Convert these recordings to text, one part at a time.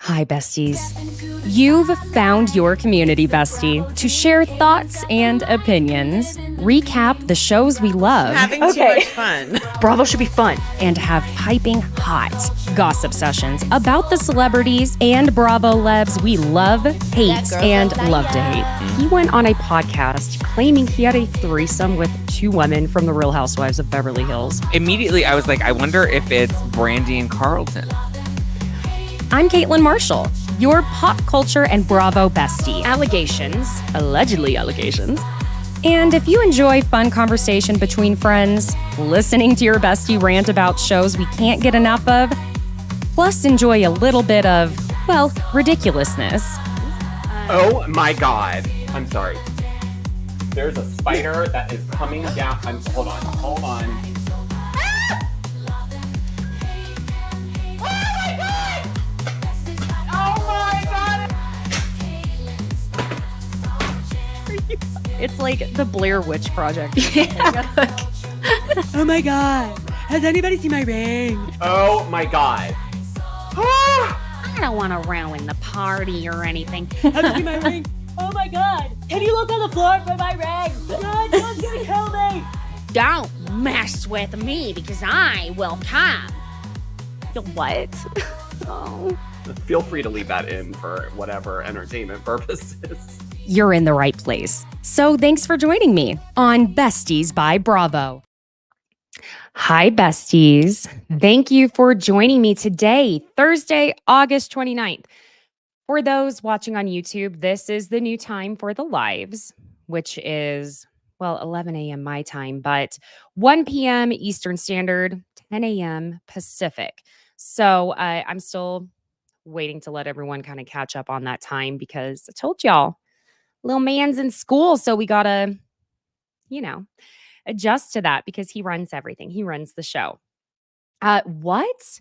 Hi, besties. You've found your community bestie to share thoughts and opinions, recap the shows we love. Having too much fun. Bravo should be fun. And have piping hot gossip sessions about the celebrities and Bravo lebs we love, hate, and love to hate. He went on a podcast claiming he had a threesome with two women from the Real Housewives of Beverly Hills. Immediately, I was like, I wonder if it's Brandy and Carlton. I'm Caitlin Marshall, your pop culture and Bravo bestie. Allegedly allegations. And if you enjoy fun conversation between friends, listening to your bestie rant about shows we can't get enough of, plus enjoy a little bit of, well, ridiculousness. Oh my God. I'm sorry. There's a spider that is coming down. Hold on. It's like the Blair Witch Project. Oh my God. Has anybody seen my ring? Oh my God. I don't want to ruin the party or anything. Have you seen my ring? Oh my God. Can you look on the floor for my ring? God, someone's gonna kill me. Don't mess with me because I will come. What? Oh. Feel free to leave that in for whatever entertainment purposes. You're in the right place. So thanks for joining me on Besties by Bravo. Hi, besties. Thank you for joining me today, Thursday, August 29th. For those watching on YouTube, this is the new time for the lives, which is, 11 a.m. my time, but 1 p.m. Eastern Standard, 10 a.m. Pacific. So I'm still waiting to let everyone kind of catch up on that time because I told y'all, little man's in school, so we gotta, adjust to that because he runs everything. He runs the show. What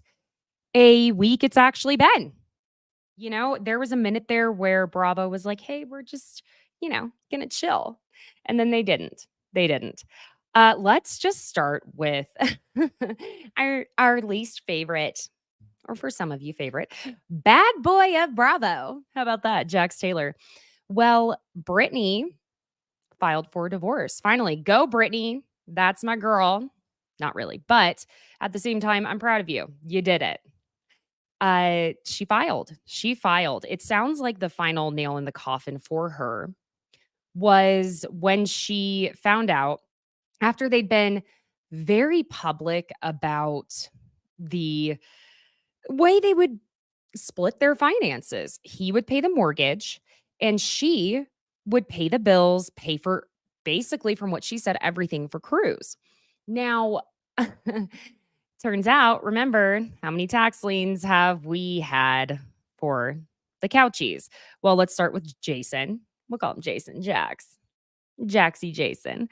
a week it's actually been. There was a minute there where Bravo was like, hey, we're just, gonna chill. And then they didn't. Let's just start with our least favorite, or for some of you favorite, bad boy of Bravo. How about that? Jax Taylor. Well, Brittany filed for divorce. Finally, go Brittany. That's my girl. Not really, but at the same time, I'm proud of you. You did it. She filed. It sounds like the final nail in the coffin for her was when she found out after they'd been very public about the way they would split their finances. He would pay the mortgage and she would pay the bills, pay for basically, from what she said, everything for Cruz. Now, turns out, remember, how many tax liens have we had for the Couchies? Well, let's start with Jason. We'll call him Jason. Jaxie Jason.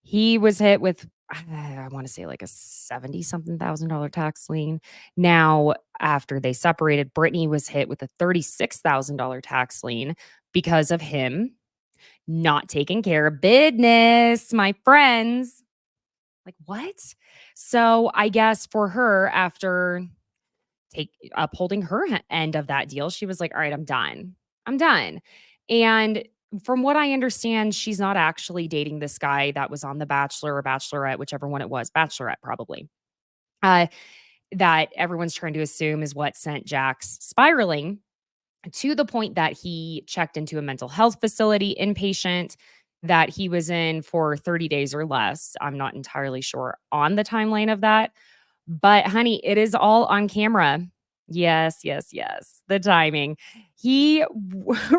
He was hit with, I want to say like a $70-something thousand tax lien. Now, after they separated, Brittany was hit with a $36,000 tax lien because of him not taking care of business, my friends. Like, what? So I guess for her, after upholding her end of that deal, she was like, all right, I'm done. And from what I understand, she's not actually dating this guy that was on The Bachelor or Bachelorette, whichever one it was, Bachelorette probably, that everyone's trying to assume is what sent Jax spiraling to the point that he checked into a mental health facility, inpatient, that he was in for 30 days or less. I'm not entirely sure on the timeline of that. But honey, it is all on camera. Yes. The timing. He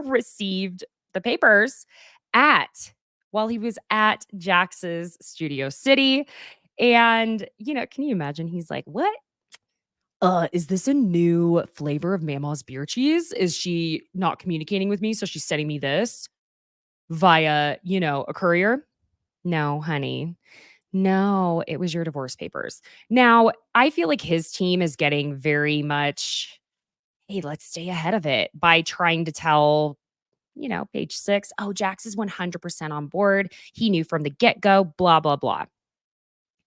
received the papers while he was at Jax's Studio City. And, can you imagine? He's like, what? Is this a new flavor of Mama's beer cheese? Is she not communicating with me? So she's sending me this via, a courier? No, honey. No, it was your divorce papers. Now, I feel like his team is getting very much, hey, let's stay ahead of it by trying to tell, Page 6, oh, Jax is 100% on board. He knew from the get-go, blah, blah, blah.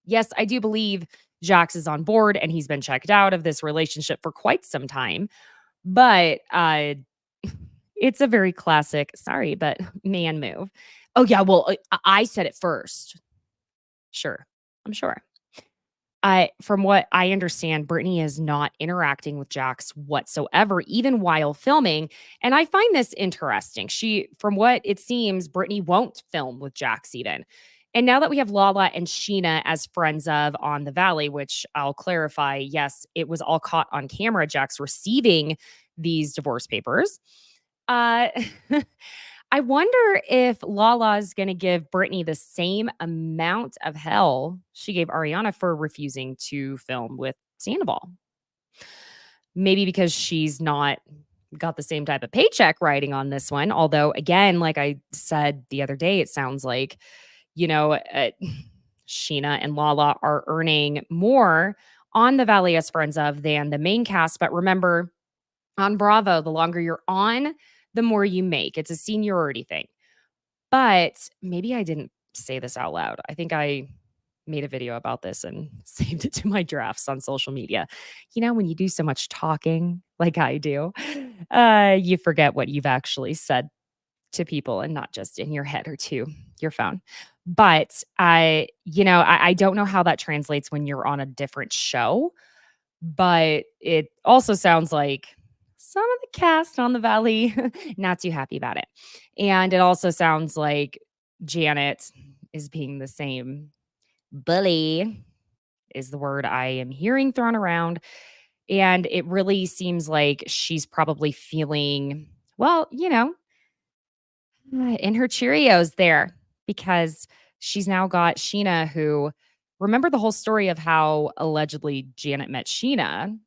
Yes, I do believe Jax is on board and he's been checked out of this relationship for quite some time. But it's a very classic, sorry, but man move. Oh yeah, well, I said it first. Sure, I'm sure. From what I understand, Brittany is not interacting with Jax whatsoever, even while filming. And I find this interesting. From what it seems, Brittany won't film with Jax even. And now that we have Lala and Sheena as friends of on the Valley, which I'll clarify, yes, it was all caught on camera, Jax receiving these divorce papers. Uh, I wonder if Lala's gonna give Brittany the same amount of hell she gave Ariana for refusing to film with Sandoval. Maybe because she's not got the same type of paycheck riding on this one. Although, again, like I said the other day, it sounds like, you know, Sheena and Lala are earning more on the Valley as friends of than the main cast. But remember, on Bravo, the longer you're on, the more you make. It's a seniority thing. But maybe I didn't say this out loud. I think I made a video about this and saved it to my drafts on social media. You know, when you do so much talking like I do, you forget what you've actually said to people and not just in your head or to your phone. But I don't know how that translates when you're on a different show, but it also sounds like some of the cast on the Valley not too happy about it. And it also sounds like Janet is being the same bully is the word I am hearing thrown around. And it really seems like she's probably feeling, well, in her Cheerios there because she's now got Sheena, who remember the whole story of how allegedly Janet met Sheena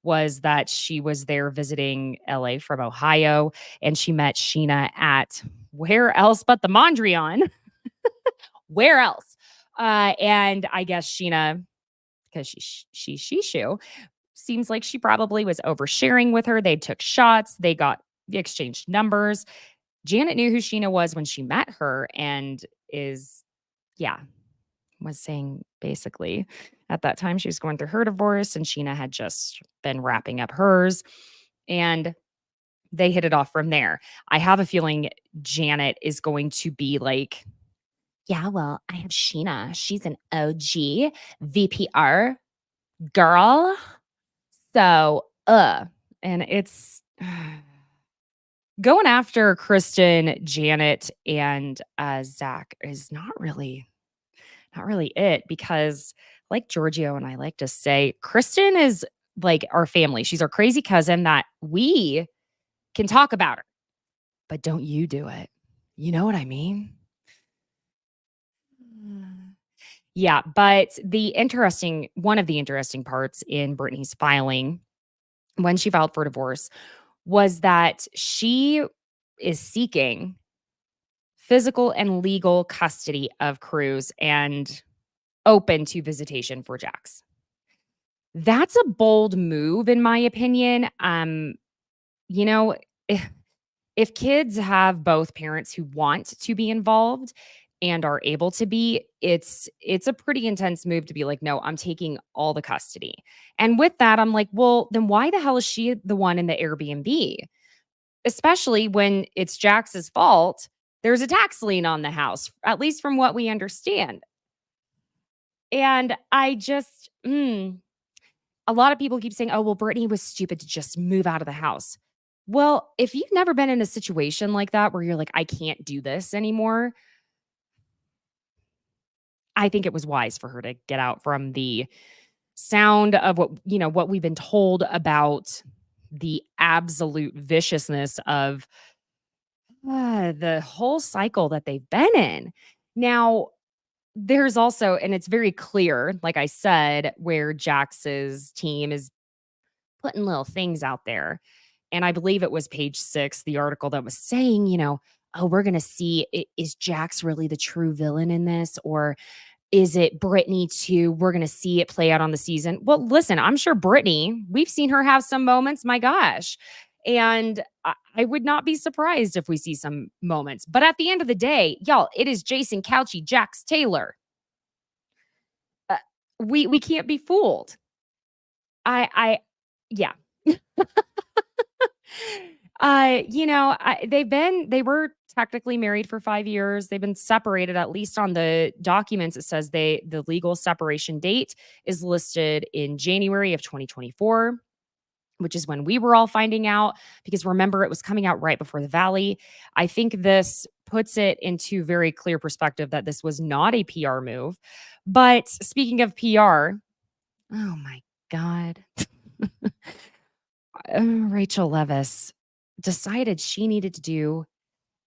was that she was there visiting LA from Ohio and she met Sheena at where else but the Mondrian? Where else? And I guess Sheena, because she's Shishu, seems like she probably was oversharing with her. They took shots, they exchanged numbers. Janet knew who Sheena was when she met her and was saying basically at that time she was going through her divorce and Sheena had just been wrapping up hers and they hit it off from there. I have a feeling Janet is going to be like, yeah, well, I have Sheena. She's an OG VPR girl. So, and it's going after Kristen, Janet, and Zach is not really it because like Giorgio and I like to say, Kristen is like our family. She's our crazy cousin that we can talk about her, but don't you do it. You know what I mean? Yeah, but one of the interesting parts in Brittany's filing when she filed for divorce was that she is seeking physical and legal custody of Cruz and open to visitation for Jax. That's a bold move, in my opinion. You know, if kids have both parents who want to be involved and are able to be, it's a pretty intense move to be like, no, I'm taking all the custody. And with that, I'm like, well, then why the hell is she the one in the Airbnb? Especially when it's Jax's fault. There's a tax lien on the house, at least from what we understand. And I just, a lot of people keep saying, oh, well, Brittany was stupid to just move out of the house. Well, if you've never been in a situation like that where you're like, I can't do this anymore, I think it was wise for her to get out from the sound of what we've been told about the absolute viciousness of the whole cycle that they've been in. Now, there's also, and it's very clear, like I said, where Jax's team is putting little things out there. And I believe it was page 6, the article that was saying, oh, we're going to see, is Jax really the true villain in this? Or is it Brittany too? We're going to see it play out on the season. Well, listen, I'm sure Brittany, we've seen her have some moments, my gosh. And I would not be surprised if we see some moments. But at the end of the day, y'all, it is Jason Couchy, Jax Taylor. We can't be fooled. Yeah. They were technically married for 5 years. They've been separated, at least on the documents. It says the legal separation date is listed in January of 2024, which is when we were all finding out, because remember, it was coming out right before the Valley. I think this puts it into very clear perspective that this was not a PR move. But speaking of PR, oh my God. Rachel Leviss decided she needed to do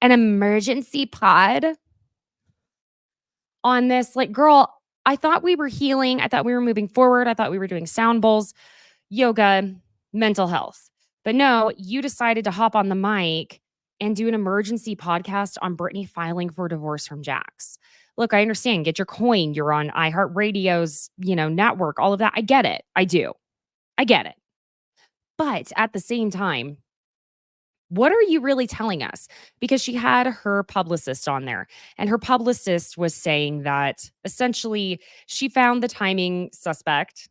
an emergency pod on this. Like, girl, I thought we were healing. I thought we were moving forward. I thought we were doing sound bowls, yoga, mental health. But no, you decided to hop on the mic and do an emergency podcast on Brittany filing for divorce from Jax. Look, I understand. Get your coin. You're on iHeartRadio's, network, all of that. I get it. I do. I get it. But at the same time, what are you really telling us? Because she had her publicist on there, and her publicist was saying that essentially she found the timing suspect,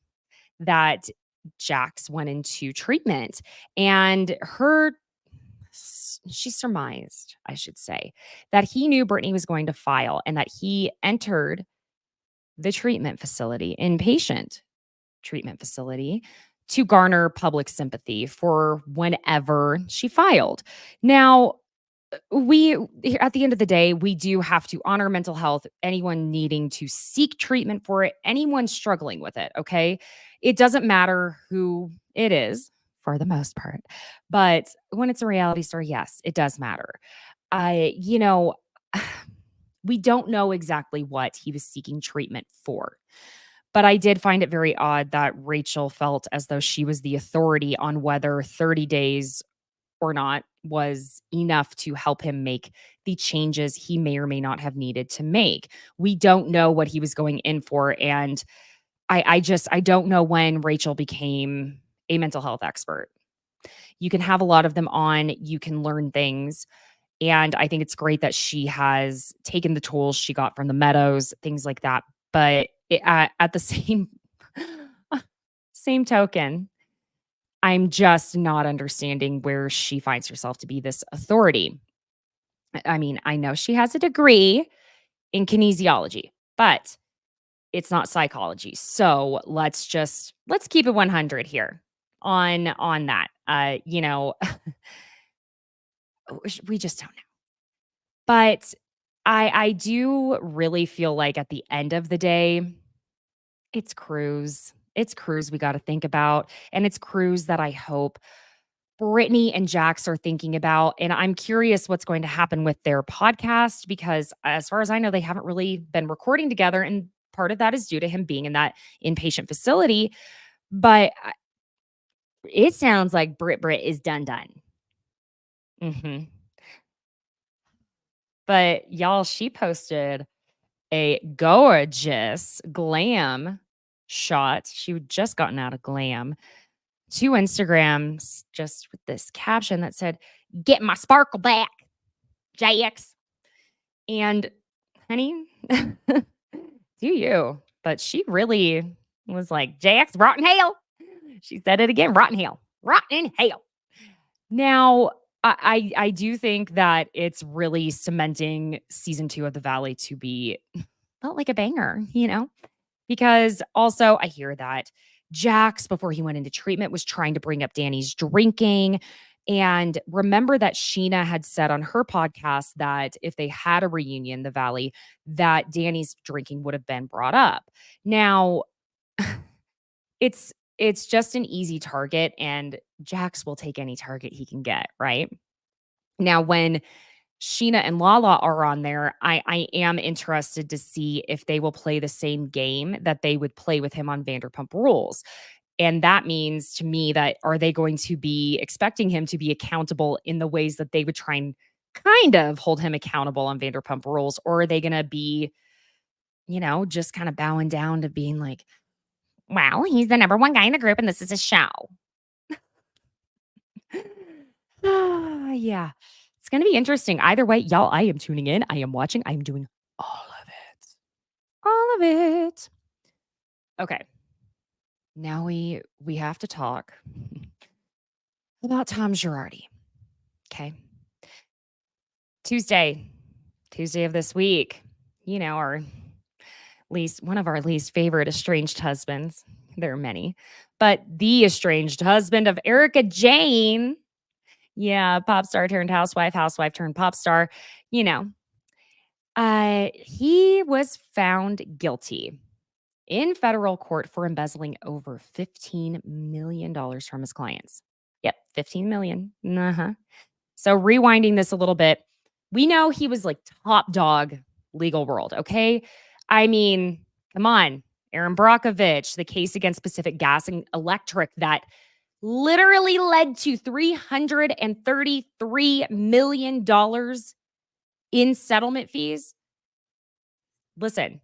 that Jax went into treatment, and she surmised, I should say, that he knew Brittany was going to file and that he entered the treatment facility, inpatient treatment facility, to garner public sympathy for whenever she filed. Now, at the end of the day, we do have to honor mental health, anyone needing to seek treatment for it, anyone struggling with it, okay? It doesn't matter who it is for the most part. But when it's a reality star, yes, it does matter. I, you know, we don't know exactly what he was seeking treatment for. But I did find it very odd that Rachel felt as though she was the authority on whether 30 days or not was enough to help him make the changes he may or may not have needed to make. We don't know what he was going in for. And I don't know when Rachel became a mental health expert. You can have a lot of them on, you can learn things. And I think it's great that she has taken the tools she got from the Meadows, things like that. But at the same token, I'm just not understanding where she finds herself to be this authority. I mean, I know she has a degree in kinesiology, but it's not psychology. So let's keep it 100 here on that. We just don't know. But I do really feel like at the end of the day, it's Cruz. It's Cruz we got to think about. And it's Cruz that I hope Brittany and Jax are thinking about. And I'm curious what's going to happen with their podcast, because as far as I know, they haven't really been recording together. And part of that is due to him being in that inpatient facility. But it sounds like Britt is done. Mm-hmm. But y'all, she posted a gorgeous glam shot. She had just gotten out of glam to Instagrams, just with this caption that said, "Get my sparkle back, Jax." And honey, do you? But she really was like, "Jax, rotten hell." She said it again, rotten hell, rotten hell. Now, I do think that it's really cementing season 2 of The Valley to be felt like a banger, because also I hear that Jax, before he went into treatment, was trying to bring up Danny's drinking. And remember that Sheena had said on her podcast that if they had a reunion, The Valley, that Danny's drinking would have been brought up. Now, it's just an easy target, and Jax will take any target he can get, right? Now, when Sheena and Lala are on there, I am interested to see if they will play the same game that they would play with him on Vanderpump Rules. And that means to me that, are they going to be expecting him to be accountable in the ways that they would try and kind of hold him accountable on Vanderpump Rules? Or are they going to be, just kind of bowing down to being like, "Well, he's the number one guy in the group and this is his show." Yeah. It's going to be interesting. Either way, y'all, I am tuning in. I am watching. I am doing all of it. All of it. Okay. Now we have to talk about Tom Girardi. Okay. Tuesday of this week, our least one of our least favorite estranged husbands. There are many, but the estranged husband of Erica Jane. Yeah, pop star turned housewife, housewife turned pop star. You know, he was found guilty in federal court for embezzling over $15 million from his clients. Yep, 15 million. Uh-huh. So rewinding this a little bit, we know he was like top dog legal world, okay? I mean, come on. Aaron Brockovich, the case against Pacific Gas and Electric that literally led to $333 million in settlement fees. Listen,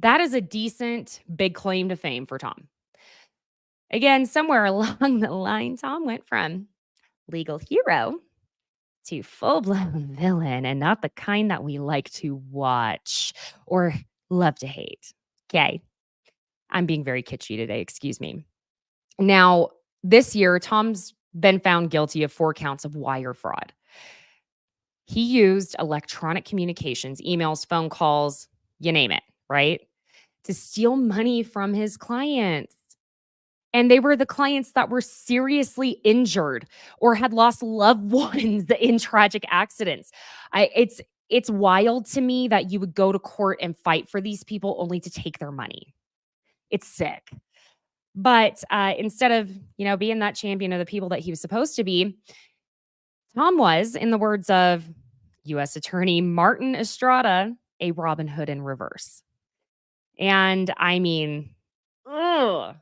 that is a decent big claim to fame for Tom. Again, somewhere along the line, Tom went from legal hero to full-blown villain, and not the kind that we like to watch or love to hate. Okay. I'm being very kitschy today, excuse me. Now, this year, Tom's been found guilty of 4 counts of wire fraud. He used electronic communications, emails, phone calls, you name it, right? To steal money from his clients. And they were the clients that were seriously injured or had lost loved ones in tragic accidents. It's wild to me that you would go to court and fight for these people only to take their money. It's sick. But instead of, being that champion of the people that he was supposed to be, Tom was, in the words of U.S. Attorney Martin Estrada, a Robin Hood in reverse. And I mean, ugh.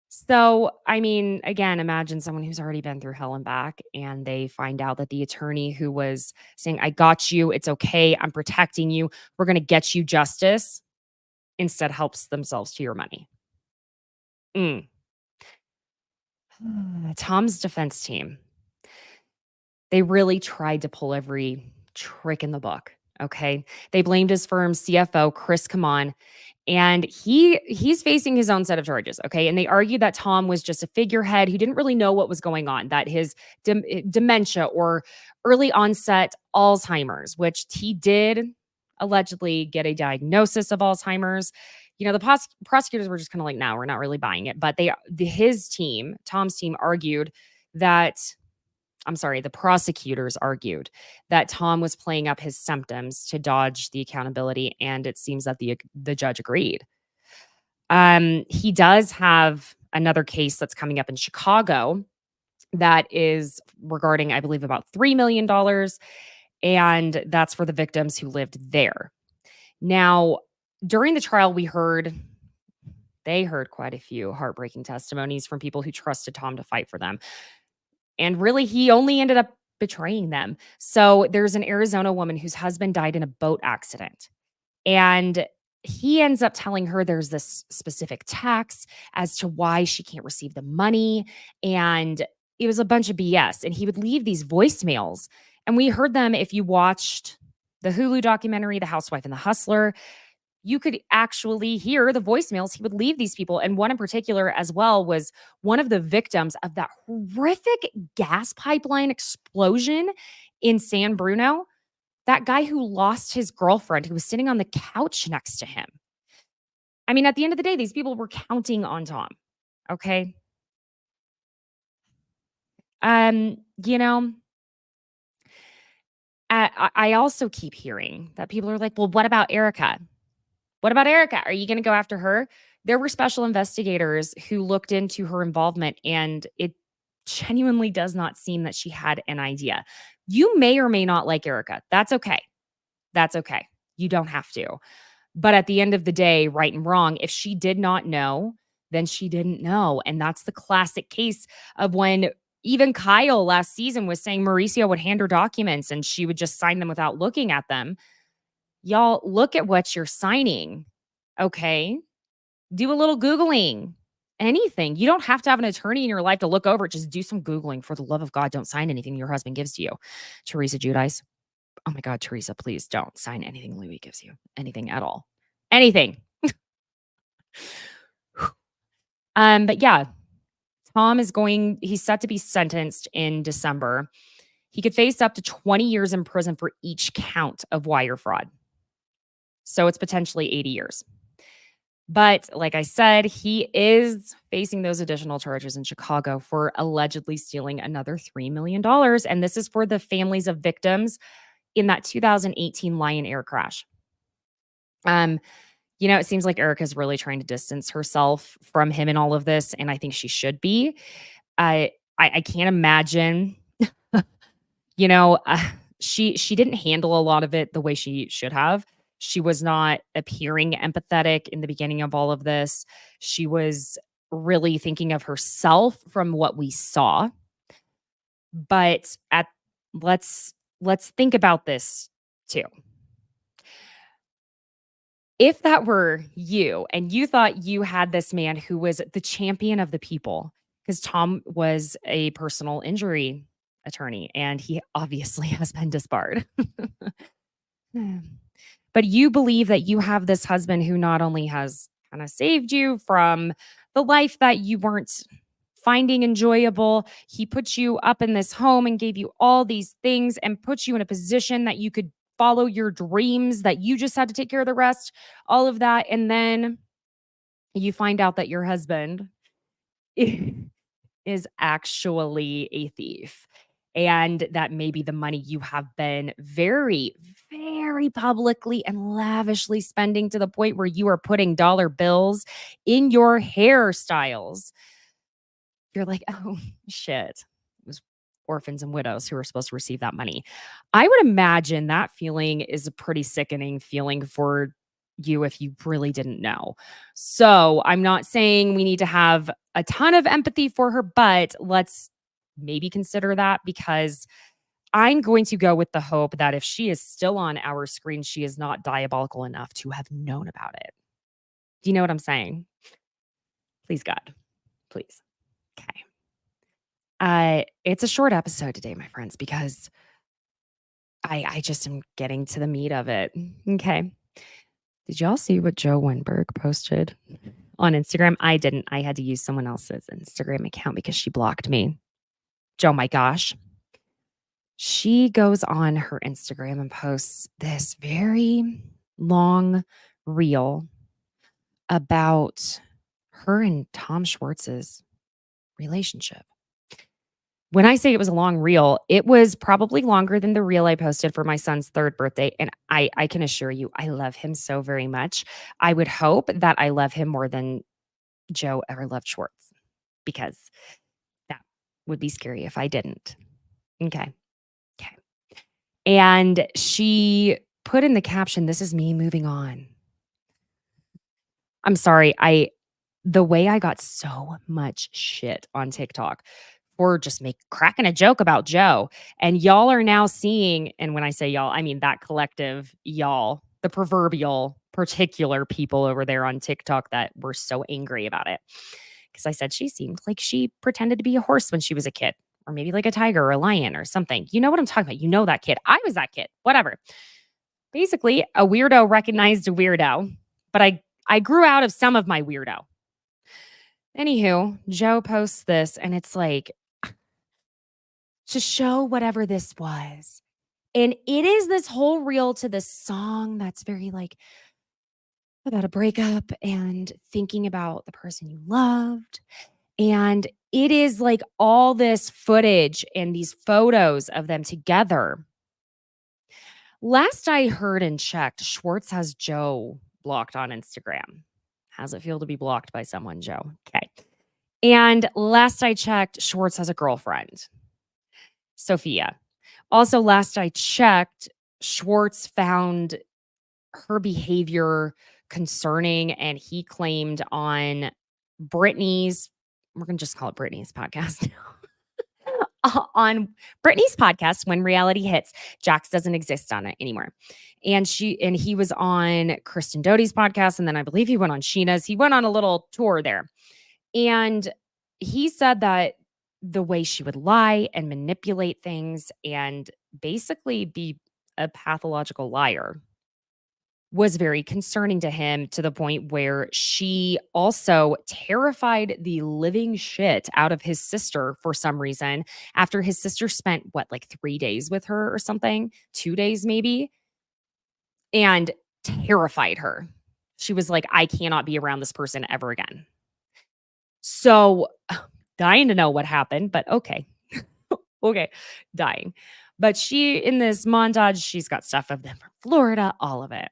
So, again, imagine someone who's already been through hell and back, and they find out that the attorney who was saying, I got you, it's okay, I'm protecting you, we're going to get you justice, instead helps themselves to your money. Tom's defense team, they really tried to pull every trick in the book, okay? They blamed his firm's CFO, Chris Kaman, and he's facing his own set of charges, okay? And they argued that Tom was just a figurehead who didn't really know what was going on, that his dementia or early onset Alzheimer's, which he did allegedly get a diagnosis of Alzheimer's. The prosecutors were just kind of like, no, we're not really buying it. But his team, Tom's team, argued that, the prosecutors argued that Tom was playing up his symptoms to dodge the accountability, and it seems that the judge agreed. He does have another case that's coming up in Chicago that is regarding, I believe, about $3 million, and that's for the victims who lived there. Now, during the trial, they heard quite a few heartbreaking testimonies from people who trusted Tom to fight for them. And really, he only ended up betraying them. So there's an Arizona woman whose husband died in a boat accident. And he ends up telling her there's this specific tax as to why she can't receive the money. And it was a bunch of BS. And he would leave these voicemails. And we heard them if you watched the Hulu documentary, The Housewife and the Hustler. You could actually hear the voicemails he would leave these people. And one in particular as well was one of the victims of that horrific gas pipeline explosion in San Bruno. That guy who lost his girlfriend who was sitting on the couch next to him. At the end of the day, these people were counting on Tom. Okay. I also keep hearing that people are like, well, what about Erica? What about Erica? Are you going to go after her? There were special investigators who looked into her involvement, and it genuinely does not seem that she had an idea. You may or may not like Erica. That's okay. That's okay. You don't have to. But at the end of the day, right and wrong, if she did not know, then she didn't know. And that's the classic case of when even Kyle last season was saying Mauricio would hand her documents and she would just sign them without looking at them. Y'all, look at what you're signing, okay? Do a little Googling, anything. You don't have to have an attorney in your life to look over it. Just do some Googling. For the love of God, don't sign anything your husband gives to you. Teresa Giudice. Oh my God, Teresa, please don't sign anything Louis gives you. Anything at all. Anything. But yeah, He's set to be sentenced in December. He could face up to 20 years in prison for each count of wire fraud. So it's potentially 80 years. But like I said, he is facing those additional charges in Chicago for allegedly stealing another $3 million. And this is for the families of victims in that 2018 Lion Air crash. It seems like Erica's really trying to distance herself from him in all of this, and I think she should be. I can't imagine, she didn't handle a lot of it the way she should have. She was not appearing empathetic in the beginning of all of this. She was really thinking of herself from what we saw. But let's think about this too. If that were you and you thought you had this man who was the champion of the people, because Tom was a personal injury attorney and he obviously has been disbarred. But you believe that you have this husband who not only has kind of saved you from the life that you weren't finding enjoyable, he put you up in this home and gave you all these things and put you in a position that you could follow your dreams, that you just had to take care of the rest, all of that. And then you find out that your husband is actually a thief. And that maybe the money you have been very, very publicly and lavishly spending to the point where you are putting dollar bills in your hairstyles. You're like, oh, shit. It was orphans and widows who were supposed to receive that money. I would imagine that feeling is a pretty sickening feeling for you if you really didn't know. So I'm not saying we need to have a ton of empathy for her, but let's maybe consider that, because I'm going to go with the hope that if she is still on our screen, she is not diabolical enough to have known about it. Do you know what I'm saying? Please, God. Please. Okay. It's a short episode today, my friends, because I just am getting to the meat of it. Okay. Did y'all see what Jo Wenberg posted on Instagram? I didn't. I had to use someone else's Instagram account because she blocked me. Jo, my gosh. She goes on her Instagram and posts this very long reel about her and Tom Schwartz's relationship. When I say it was a long reel, it was probably longer than the reel I posted for my son's 3rd birthday. And I can assure you, I love him so very much. I would hope that I love him more than Jo ever loved Schwartz, because that would be scary if I didn't. Okay. And she put in the caption, "This is me moving on." I'm sorry. The way I got so much shit on TikTok for just cracking a joke about Jo. And y'all are now seeing, and when I say y'all, I mean that collective y'all, the proverbial particular people over there on TikTok that were so angry about it. Because I said she seemed like she pretended to be a horse when she was a kid, or maybe like a tiger or a lion or something. You know what I'm talking about. You know that kid. I was that kid. Whatever. Basically, a weirdo recognized a weirdo, but I grew out of some of my weirdo. Anywho, Jo posts this, and it's like, to show whatever this was. And it is this whole reel to this song that's very like about a breakup and thinking about the person you loved. And it is like all this footage and these photos of them together. Last I heard and checked, Schwartz has Jo blocked on Instagram. How's it feel to be blocked by someone, Jo? Okay. And last I checked, Schwartz has a girlfriend, Sophia. Also, last I checked, Schwartz found her behavior concerning, and he claimed on Brittany's, we're going to just call it Brittany's podcast now. On Brittany's podcast, When Reality Hits, Jax doesn't exist on it anymore. And he was on Kristen Doty's podcast, and then I believe he went on Sheena's. He went on a little tour there. And he said that the way she would lie and manipulate things and basically be a pathological liar was very concerning to him, to the point where she also terrified the living shit out of his sister for some reason, after his sister spent what, like 3 days with her or something, 2 days maybe, and terrified her. She was like, I cannot be around this person ever again. So, dying to know what happened, but okay. Okay, dying. But she, in this montage, she's got stuff of them from Florida, all of it.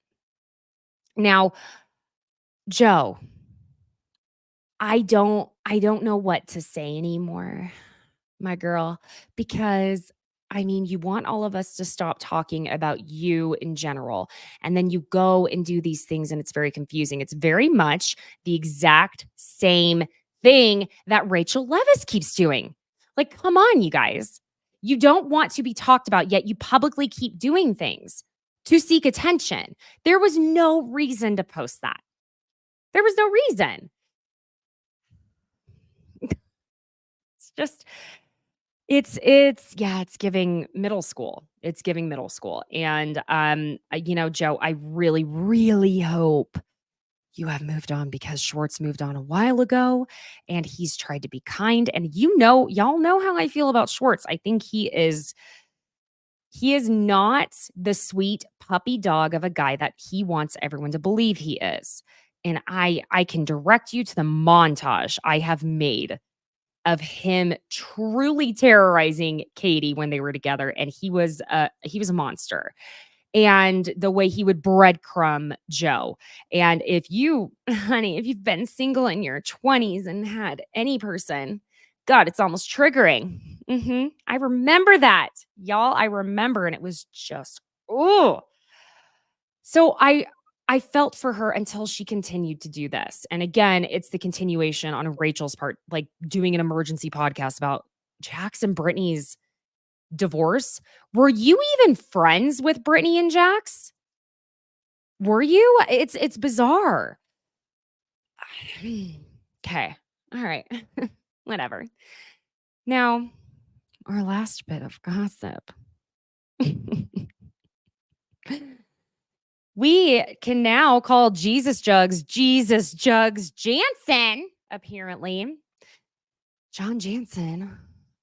Now, Jo, I don't know what to say anymore, my girl, because I mean, you want all of us to stop talking about you in general, and then you go and do these things, and it's very confusing. It's very much the exact same thing that Rachel Leviss keeps doing. Like, come on, you guys. You don't want to be talked about, yet you publicly keep doing things to seek attention. There was no reason to post that. There was no reason. It's just it's giving middle school. It's giving middle school. And Jo, I really, really hope you have moved on, because Schwartz moved on a while ago and he's tried to be kind. And y'all know how I feel about Schwartz. I think he is not the sweet puppy dog of a guy that he wants everyone to believe he is. And I can direct you to the montage I have made of him truly terrorizing Katie when they were together, and he was a monster. And the way he would breadcrumb Jo. And if you've been single in your 20s and had any person, God, it's almost triggering. I remember that, y'all. I remember, and it was just, oh. So I felt for her until she continued to do this. And again, it's the continuation on Rachel's part, like doing an emergency podcast about Jax and Brittany's divorce. Were you even friends with Brittany and Jax? Were you? It's bizarre. Okay. All right. Whatever. Now, our last bit of gossip. We can now call Jesus Jugs Jansen, apparently. John Jansen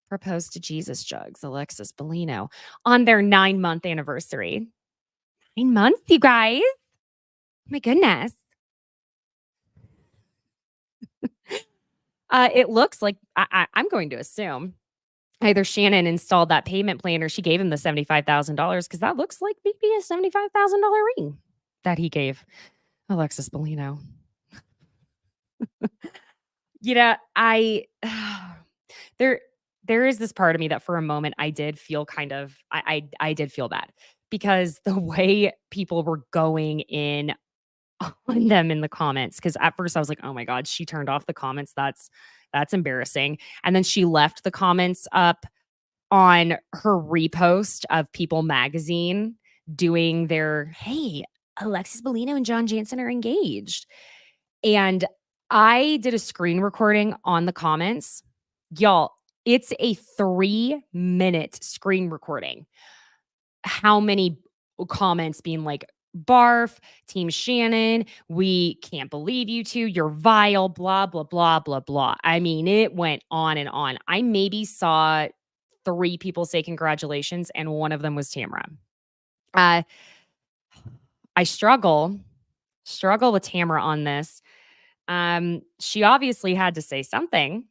proposed to Jesus Jugs, Alexis Bellino, on their 9-month anniversary. 9 months, you guys. My goodness. It looks like, I'm going to assume, either Shannon installed that payment plan or she gave him the $75,000, because that looks like maybe a $75,000 ring that he gave Alexis Bellino. There is this part of me that for a moment I did feel kind of, I did feel bad, because the way people were going in on them in the comments, because at first I was like, oh my God, she turned off the comments. That's embarrassing. And then she left the comments up on her repost of People Magazine doing their, hey, Alexis Bellino and John Jansen are engaged. And I did a screen recording on the comments. Y'all, it's a 3-minute screen recording. How many comments being like, barf, Team Shannon, we can't believe you two, you're vile, blah, blah, blah, blah, blah. I mean, it went on and on. I maybe saw 3 people say congratulations, and one of them was Tamara. I struggle with Tamara on this. She obviously had to say something,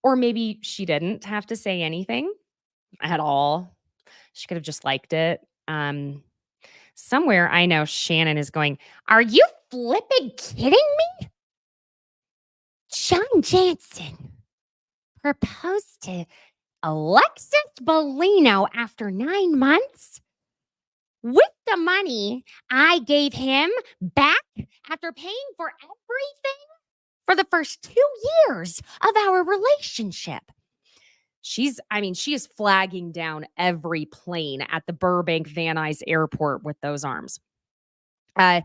or maybe she didn't have to say anything at all. She could have just liked it. Somewhere I know Shannon is going, are you flipping kidding me? John Jansen proposed to Alexis Bellino after 9 months with the money I gave him back after paying for everything for the first 2 years of our relationship. She is flagging down every plane at the Burbank Van Nuys Airport with those arms. All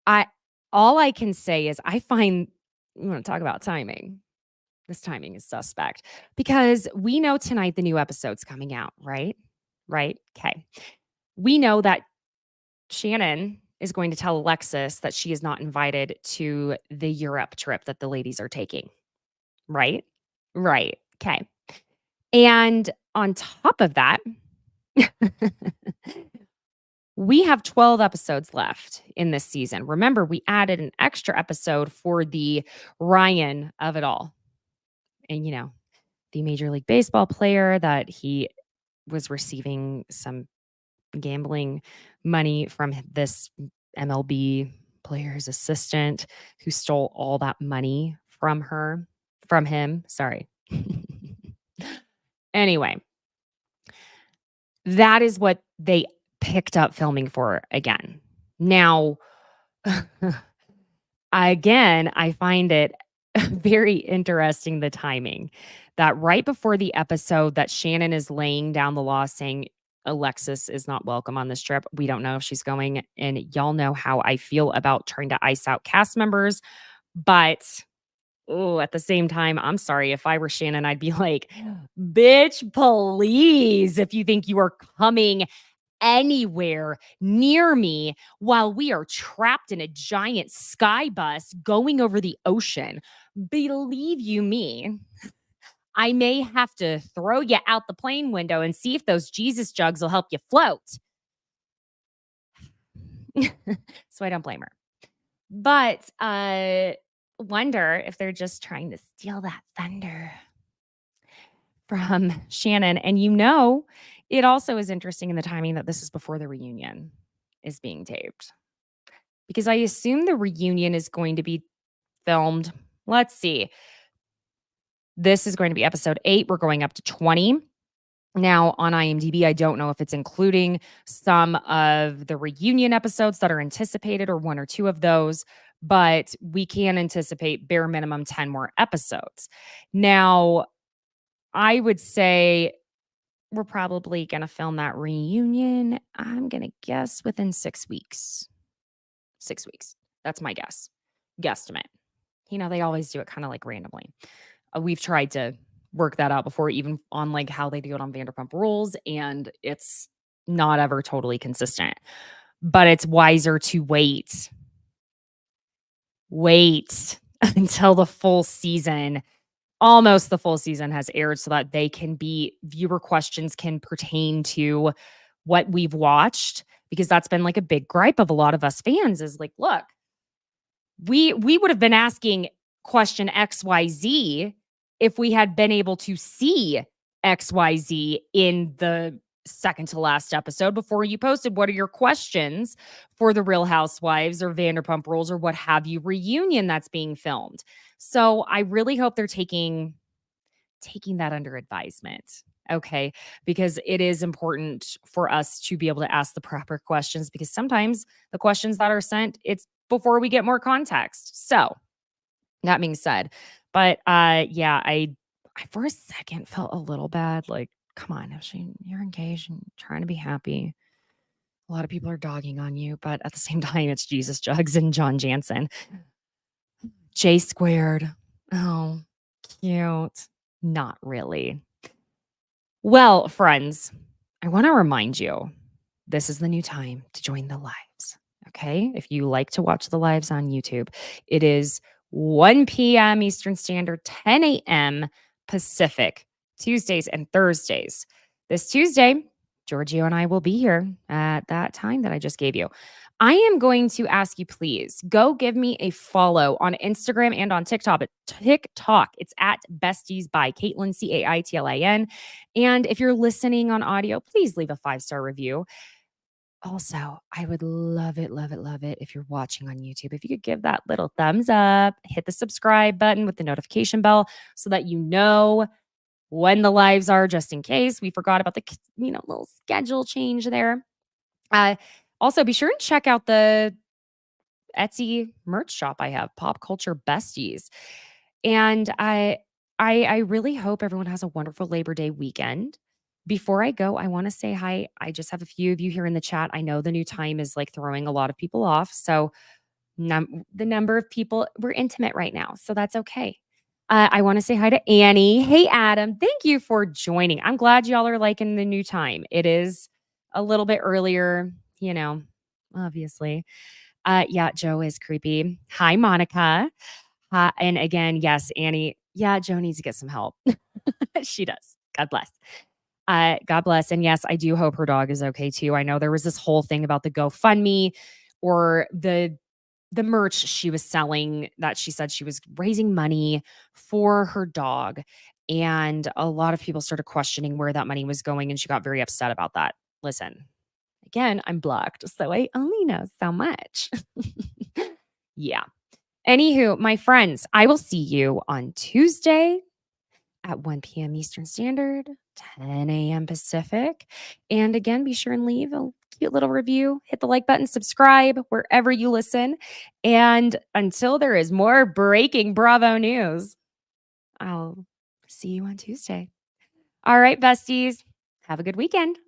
I can say is I find, you want to talk about timing. This timing is suspect, because we know tonight the new episode's coming out, right? Right? Okay. We know that Shannon is going to tell Alexis that she is not invited to the Europe trip that the ladies are taking. Right? Right. Okay. And on top of that, we have 12 episodes left in this season. Remember, we added an extra episode for the Ryan of it all. And, the Major League Baseball player that he was receiving some gambling money from this MLB player's assistant who stole all that money from him. Sorry. Anyway, that is what they picked up filming for again. Now, again, I find it very interesting, the timing, that right before the episode that Shannon is laying down the law saying Alexis is not welcome on this trip. We don't know if she's going. And y'all know how I feel about trying to ice out cast members. But at the same time, I'm sorry. If I were Shannon, I'd be like, bitch, please, if you think you are coming anywhere near me while we are trapped in a giant sky bus going over the ocean, believe you me, I may have to throw you out the plane window and see if those Jesus jugs will help you float. So I don't blame her. But wonder if they're just trying to steal that thunder from Shannon. And it also is interesting in the timing that this is before the reunion is being taped. Because I assume the reunion is going to be filmed. Let's see. This is going to be episode 8. We're going up to 20. Now, on IMDb, I don't know if it's including some of the reunion episodes that are anticipated or 1 or 2 of those, but we can anticipate bare minimum 10 more episodes. Now, I would say we're probably going to film that reunion, I'm going to guess, within 6 weeks. 6 weeks. That's my guess. Guesstimate. They always do it kind of like randomly. We've tried to work that out before, even on like how they do it on Vanderpump Rules, and it's not ever totally consistent. But it's wiser to wait until the full season, almost the full season, has aired, so that viewer questions can pertain to what we've watched, because that's been like a big gripe of a lot of us fans is like, look, we would have been asking question XYZ if we had been able to see XYZ in the second to last episode before you posted. What are your questions for the Real Housewives or Vanderpump Rules or what have you reunion that's being filmed? So I really hope they're taking that under advisement. Okay. Because it is important for us to be able to ask the proper questions, because sometimes the questions that are sent, it's before we get more context. So that being said, but yeah, I for a second felt a little bad. Like, come on, you're engaged and trying to be happy. A lot of people are dogging on you, but at the same time, it's Jesus Jugs and John Jansen. J squared. Oh, cute. Not really. Well, friends, I want to remind you, this is the new time to join the lives. Okay? If you like to watch the lives on YouTube, it is 1 p.m. Eastern Standard, 10 a.m. Pacific, Tuesdays and Thursdays. This Tuesday, Giorgio and I will be here at that time that I just gave you. I am going to ask you, please go give me a follow on Instagram and on TikTok. It's at Besties by Caitlin, Caitlin. And if you're listening on audio, please leave a 5-star review. Also, I would love it if you're watching on YouTube. If you could give that little thumbs up, hit the subscribe button with the notification bell so that you know when the lives are, just in case we forgot about the little schedule change there. Also, be sure and check out the Etsy merch shop I have, Pop Culture Besties. And I really hope everyone has a wonderful Labor Day weekend. Before I go, I want to say hi. I just have a few of you here in the chat. I know the new time is like throwing a lot of people off. So the number of people, we're intimate right now. So that's okay. I want to say hi to Annie. Hey, Adam. Thank you for joining. I'm glad y'all are liking the new time. It is a little bit earlier, obviously. Yeah, Jo is creepy. Hi, Monica. And again, yes, Annie. Yeah, Jo needs to get some help. She does. God bless. God bless. And yes, I do hope her dog is okay too. I know there was this whole thing about the GoFundMe or the merch she was selling that she said she was raising money for her dog. And a lot of people started questioning where that money was going. And she got very upset about that. Listen, again, I'm blocked. So I only know so much. Yeah. Anywho, my friends, I will see you on Tuesday at 1 p.m. Eastern Standard, 10 a.m. Pacific. And again, be sure and leave a cute little review. Hit the like button, subscribe wherever you listen. And until there is more breaking Bravo news, I'll see you on Tuesday. All right, besties, have a good weekend.